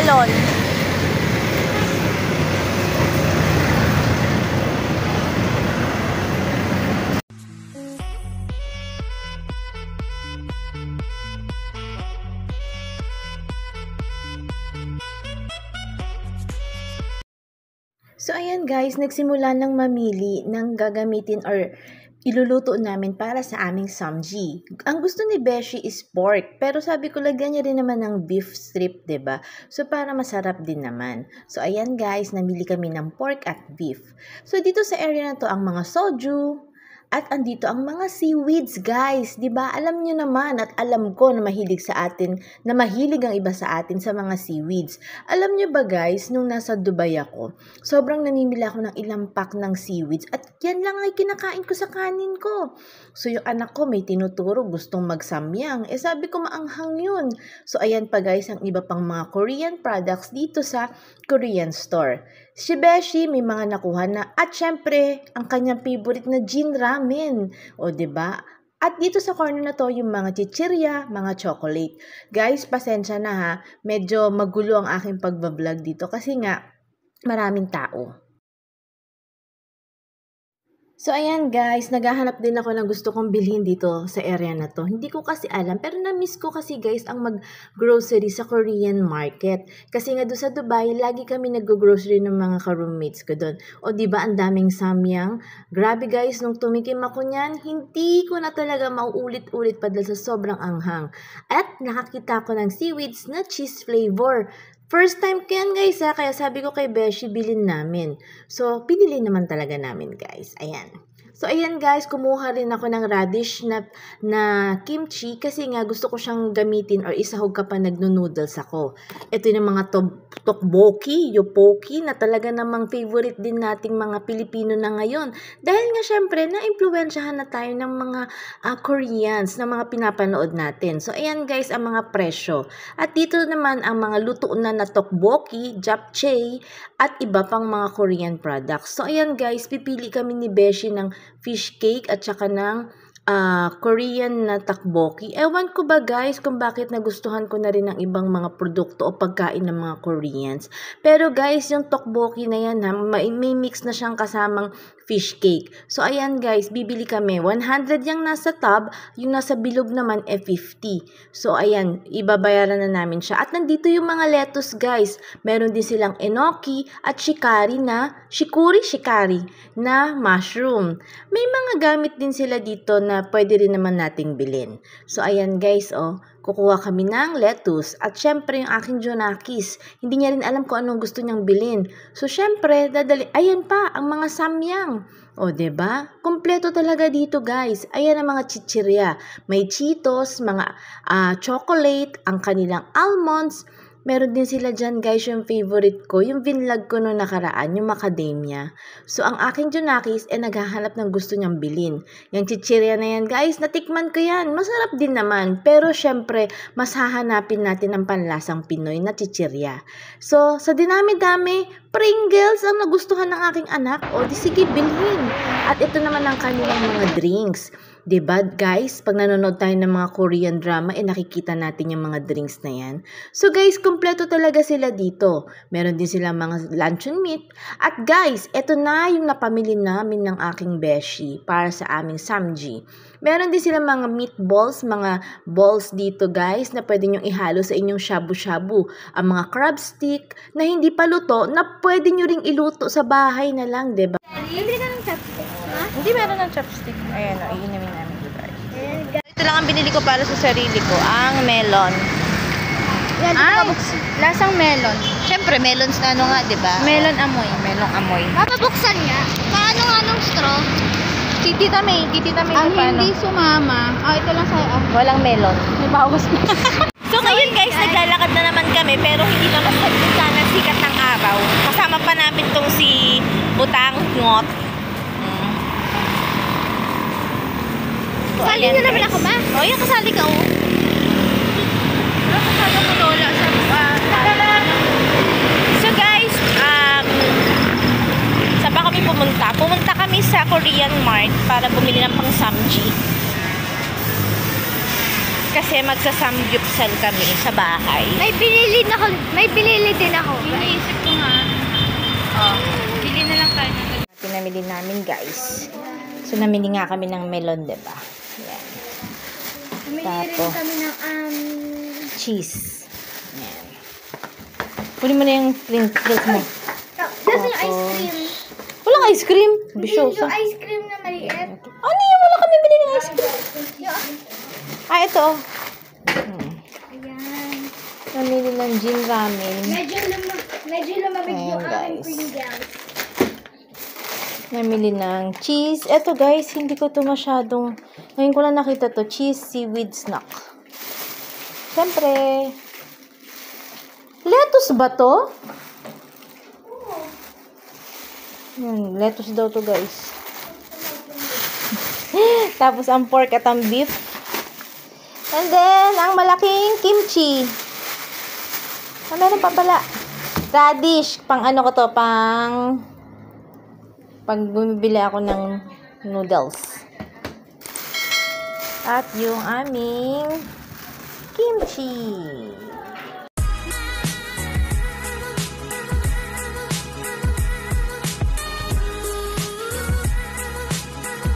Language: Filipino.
melon. So, ayan guys, nagsimula ng mamili ng gagamitin or iluluto namin para sa aming samji. Ang gusto ni Beshi is pork, pero sabi ko lagyan niya rin naman ng beef strip, 'di ba? So, para masarap din naman. So, ayan guys, namili kami ng pork at beef. So, dito sa area na to ang mga soju, at andito ang mga seaweeds, guys. 'Di ba? Alam niyo naman at alam ko na mahilig ang iba sa atin sa mga seaweeds. Alam niyo ba, guys, nung nasa Dubai ako, sobrang namimili ako ng ilang pack ng seaweeds at yan lang ay kinakain ko sa kanin ko. So, yung anak ko may tinuturo, gustong magsamyang. Sabi ko maanghang yun. So, ayan pa, guys, ang iba pang mga Korean products dito sa Korean store. Si Beshi may mga nakuha na at syempre ang kanyang favorite na Jin ramen. O 'di ba? At dito sa corner na to yung mga chichirya, mga chocolate. Guys, pasensya na ha. Medyo magulo ang aking pagbablog dito kasi nga maraming tao. So, ayan guys, naghahanap din ako ng gusto kong bilhin dito sa area na to. Hindi ko kasi alam, pero na-miss ko kasi guys ang mag-grocery sa Korean market. Kasi nga doon sa Dubai, lagi kami nag-grocery ng mga ka-roommates ko doon. O diba, ang daming samyang. Grabe guys, nung tumikim ako niyan, hindi ko na talaga mauulit-ulit pa dahil sa sobrang anghang. At nakakita ko ng seaweeds na cheese flavor. First time ko yan guys ha, kaya sabi ko kay Beshi, bilhin namin. So, pinili naman talaga namin guys. Ayan. So, ayan guys, kumuha rin ako ng radish na kimchi kasi nga gusto ko siyang gamitin or isahog kapag nagno-noodles ako. Ito yung mga tteokbokki, yopoki na talaga namang favorite din nating mga Pilipino na ngayon. Dahil nga syempre, na-impluwensyahan na tayo ng mga Koreans na mga pinapanood natin. So, ayan guys, ang mga presyo. At dito naman ang mga luto na tteokbokki, japchae, at iba pang mga Korean products. So, ayan guys, pipili kami ni Beshi ng fish cake at saka ng Korean na tteokbokki. Ewan ko ba guys kung bakit nagustuhan ko na rin ng ibang mga produkto o pagkain ng mga Koreans. Pero guys, yung tteokbokki na yan ha, may mix na siyang kasamang fish cake. So ayan guys, bibili kami. 100 yung nasa tub, yung nasa bilog naman 50. So ayan, ibabayaran na namin siya. At nandito yung mga lettuce guys. Meron din silang enoki at shikari na mushroom. May mga gamit din sila dito na pwede rin naman nating bilhin. So ayan guys, kukuha kami ng lettuce at syempre yung aking Jonakis. Hindi niya rin alam kung anong gusto niyang bilhin. So syempre, ayan pa ang mga samyang. O, diba? Kompleto talaga dito, guys. Ayan ang mga chichirya. May Cheetos, mga chocolate, ang kanilang almonds. Meron din sila dyan, guys, yung favorite ko. Yung vinlog ko noong nakaraan, yung macadamia. So, ang aking Jonakis naghahanap ng gusto niyang bilhin. Yung chichirya na yan, guys, natikman ko yan. Masarap din naman. Pero, syempre, mas hahanapin natin ang panlasang Pinoy na chichirya. So, sa dinami-dami, Pringles ang nagustuhan ng aking anak. O, di sige, bilhin. At ito naman ang kanilang mga drinks. Diba guys, pag nanonood tayo ng mga Korean drama, nakikita natin yung mga drinks na yan. So guys, kompleto talaga sila dito. Meron din sila mga luncheon meat. At guys, eto na yung napamili namin ng aking Beshi para sa aming samji. Meron din sila mga meatballs, mga balls dito guys, na pwede nyong ihalo sa inyong shabu-shabu. Ang mga crab stick na hindi pa luto, na pwede nyo ring iluto sa bahay na lang, diba? Hindi ka ng chopstick, ha? Hindi meron ng chopstick. Ayan iinumin namin dito. Ito lang ang binili ko para sa sarili ko, ang melon. Ay, lasang melon. Siyempre, melons na nga, di ba? Melon amoy. Melong amoy. Mapabuksan niya. Paano nga nung straw? Titita May Ang hindi sumama. Ito lang sa walang melon. May bawas na. So ngayon guys, naglalakad na naman kami pero hindi naman sana sikat ng araw. Kasama pa namin tong si Butang Ngot. So, Sali na naman ako ba? O, yan kasali ka Kasama ko lola sa So guys, saan ba kami pumunta? Pumunta kami sa Korean Mart para bumili ng pang samji. kasi magsasamgyupsal kami sa bahay. May binili din ako. Iniisip ko nga. Oh, bili na lang tayo ng Pinamili namin, guys. So, namili nga kami ng melon, diba? Yan. Bumili rin kami ng Cheese. Yan. Kunin mo na yung print mo. Kasi yung ice cream. Walang ice cream. Bisyosa. Yung ice cream na maliit. Ano yung wala kami binili ng ice cream? Ah, ito. Ayan. Namili ng gin ramen. Medyo lumamig Ayan, yung aking guys. Pringles. Namili ng cheese. Ito, guys, hindi ko to masyadong... Ngayon ko lang nakita to. Cheese seaweed snack. Siyempre. Lettuce ba to? Lettuce daw to, guys. Tapos, ang pork at ang beef. And then, ang malaking kimchi. Ah, meron pa pala. Radish. Pang ano ko to? Pag bumibili ako ng noodles. At yung aming kimchi.